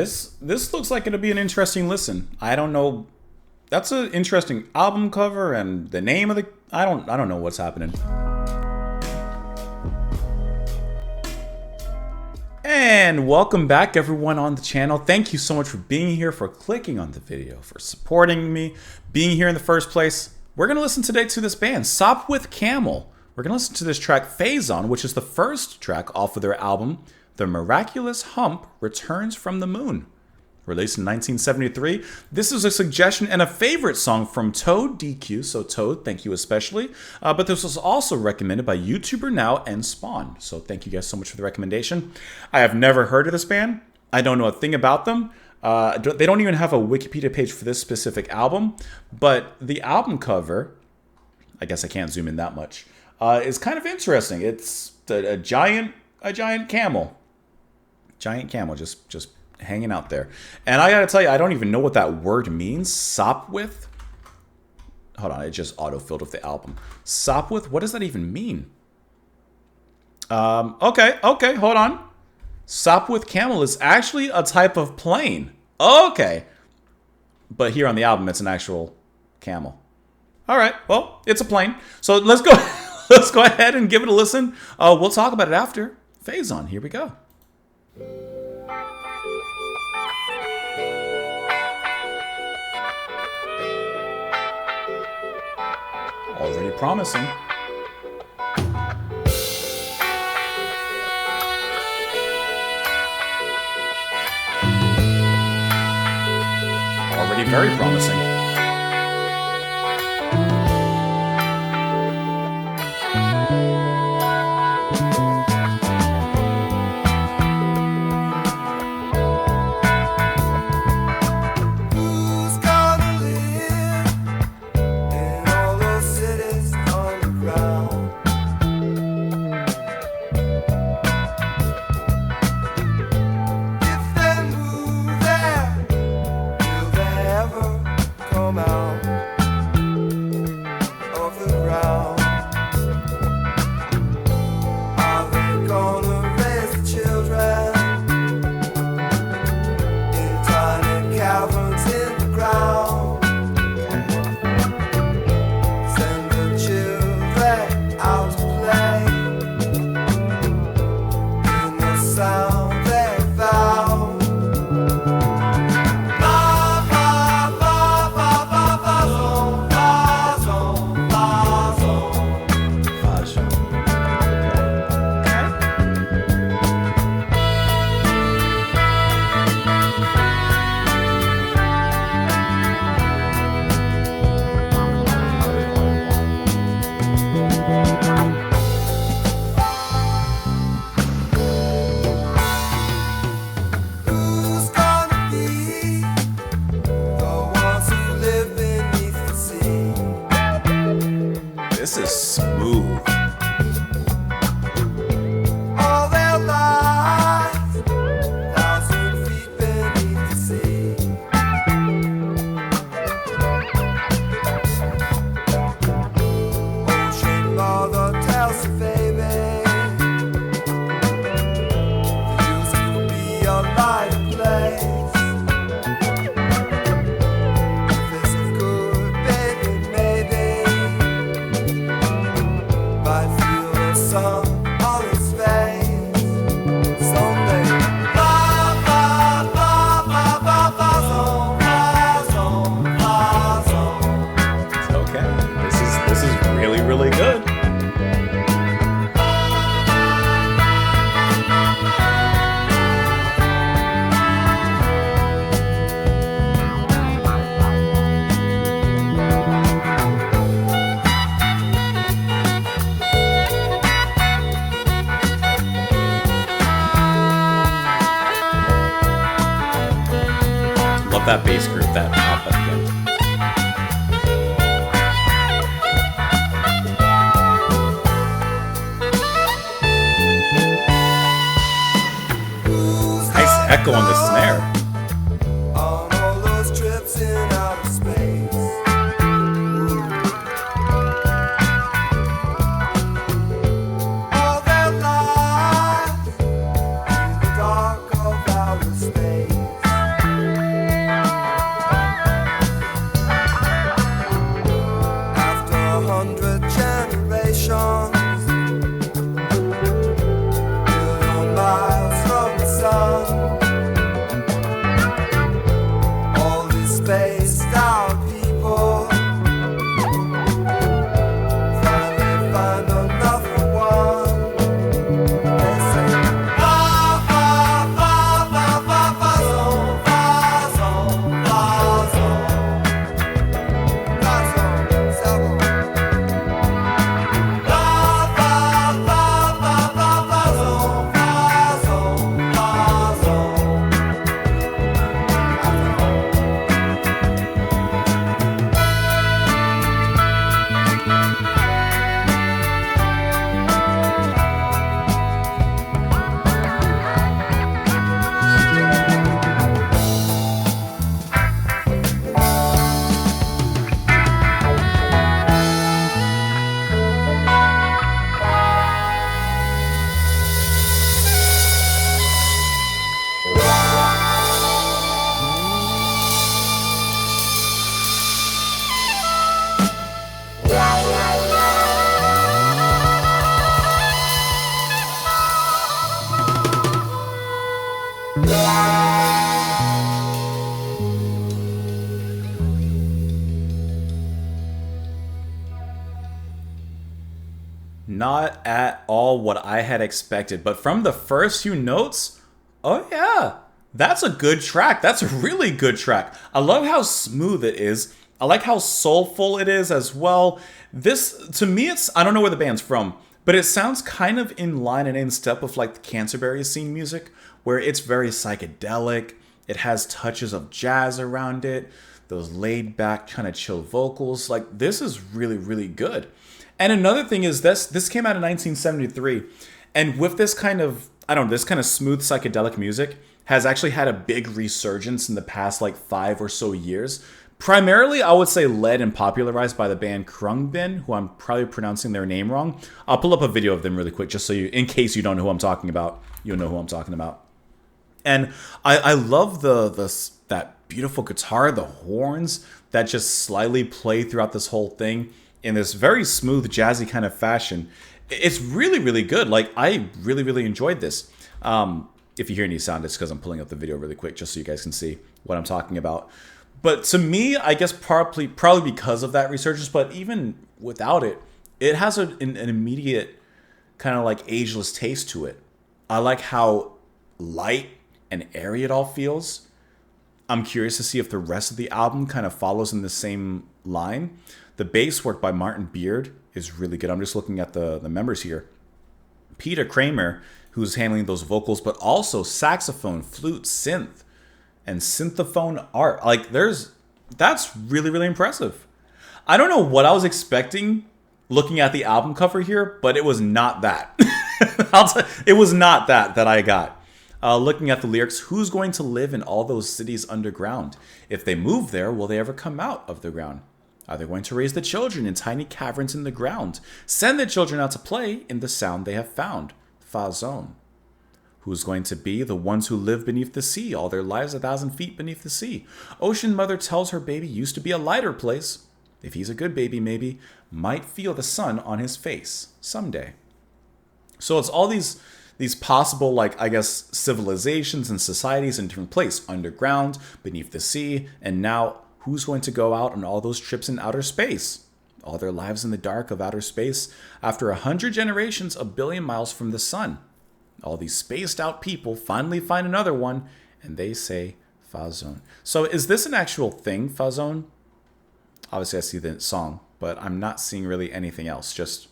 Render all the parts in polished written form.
This looks like it'll be an interesting listen. I don't know. That's an interesting album cover and the name of the I don't know what's happening. And welcome back everyone on the channel. Thank you so much for being here, for clicking on the video, for supporting me, being here in the first place. We're going to listen today to this band, Sopwith Camel. We're going to listen to this track, Fazon, which is the first track off of their album, The Miraculous Hump Returns from the Moon. Released in 1973. This is a suggestion and a favorite song from Toad DQ, so Toad, thank you especially. But this was also recommended by YouTuber Now and Spawn, so thank you guys so much for the recommendation. I have never heard of this band. I don't know a thing about them. They don't even have a Wikipedia page for this specific album, but the album cover, I guess I can't zoom in that much, is kind of interesting. It's a giant camel. Giant camel, just hanging out there. And I gotta tell you, I don't even know what that word means. Sopwith? Hold on, it just auto-filled with the album. Sopwith? What does that even mean? Okay, hold on. Sopwith Camel is actually a type of plane. Okay. But here on the album, it's an actual camel. All right, well, it's a plane. So let's go, let's go ahead and give it a listen. We'll talk about it after. Fazon, here we go. Already promising. Already very promising. This is smooth. All their lives, 1,000 feet beneath the sea. Ocean mother tells the baby, the use will be a light place. Really good. Love that bass group, that pop at the end. Echo on the snare. On all those trips in outer space, all their lives in the dark of outer space. not at all what I had expected. But from the first few notes, oh yeah, that's a good track. That's a really good track. I love how smooth it is. I like how soulful it is as well. This, to me, I don't know where the band's from, but it sounds kind of in line and in step with like the Canterbury scene music, where it's very psychedelic. It has touches of jazz around it, those laid back kind of chill vocals. Like, this is really, really good. And another thing is this came out in 1973, and with this kind of, I don't know, this kind of smooth psychedelic music has actually had a big resurgence in the past like 5 or so years. Primarily, I would say led and popularized by the band Khruangbin, who I'm probably pronouncing their name wrong. I'll pull up a video of them really quick just so you, in case you don't know who I'm talking about, you'll know who I'm talking about. And I love that beautiful guitar, the horns that just slightly play throughout this whole thing in this very smooth, jazzy kind of fashion. It's really, really good. Like, I really, really enjoyed this. If you hear any sound, it's because I'm pulling up the video really quick just so you guys can see what I'm talking about. But to me, I guess probably because of that resurgence, but even without it, it has an immediate kind of like ageless taste to it. I like how light and airy it all feels. I'm curious to see if the rest of the album kind of follows in the same line. The bass work by Martin Beard is really good. I'm just looking at the members here. Peter Kramer, who's handling those vocals, but also saxophone, flute, synth, and synthphone art. Like, that's really, really impressive. I don't know what I was expecting looking at the album cover here, but it was not that. It was not that I got. Looking at the lyrics, who's going to live in all those cities underground? If they move there, will they ever come out of the ground? Are they going to raise the children in tiny caverns in the ground? Send the children out to play in the sound they have found. Fazon. Who's going to be the ones who live beneath the sea, all their lives 1,000 feet beneath the sea? Ocean mother tells her baby used to be a lighter place. If he's a good baby, maybe, might feel the sun on his face someday. So it's all these possible, like, I guess, civilizations and societies in different places, underground, beneath the sea, and now who's going to go out on all those trips in outer space? All their lives in the dark of outer space, after 100 generations, 1 billion miles from the sun. All these spaced out people finally find another one, and they say Fazon. So is this an actual thing, Fazon? Obviously I see the song, but I'm not seeing really anything else, just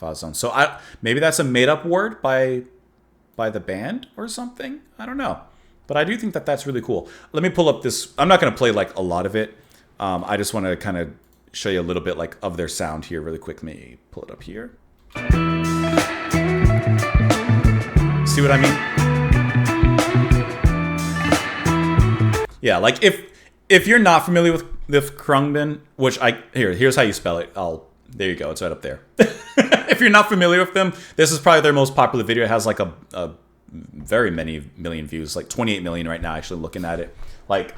Fazon. So maybe that's a made-up word by the band or something? I don't know. But I do think that that's really cool. Let me pull up this. I'm not going to play like a lot of it. I just want to kind of show you a little bit like of their sound here really quick. Let me pull it up here. See what I mean? Yeah, like if you're not familiar with Khruangbin, which here's how you spell it. There you go. It's right up there. If you're not familiar with them, this is probably their most popular video. It has like a very many million views, like 28 million right now, actually looking at it. Like,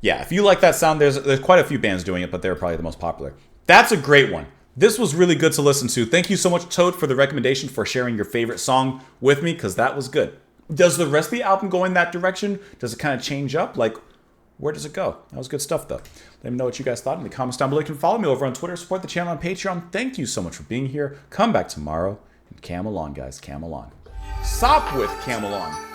yeah, if you like that sound, there's quite a few bands doing it, but they're probably the most popular. That's a great one. This was really good to listen to. Thank you so much, Toad, for the recommendation, for sharing your favorite song with me, because that was good. Does the rest of the album go in that direction? Does it kind of change up? Like, where does it go? That was good stuff, though. Let me know what you guys thought in the comments down below. You can follow me over on Twitter, support the channel on Patreon. Thank you so much for being here. Come back tomorrow. And Camel on, guys. Camel on. Sopwith Camel on.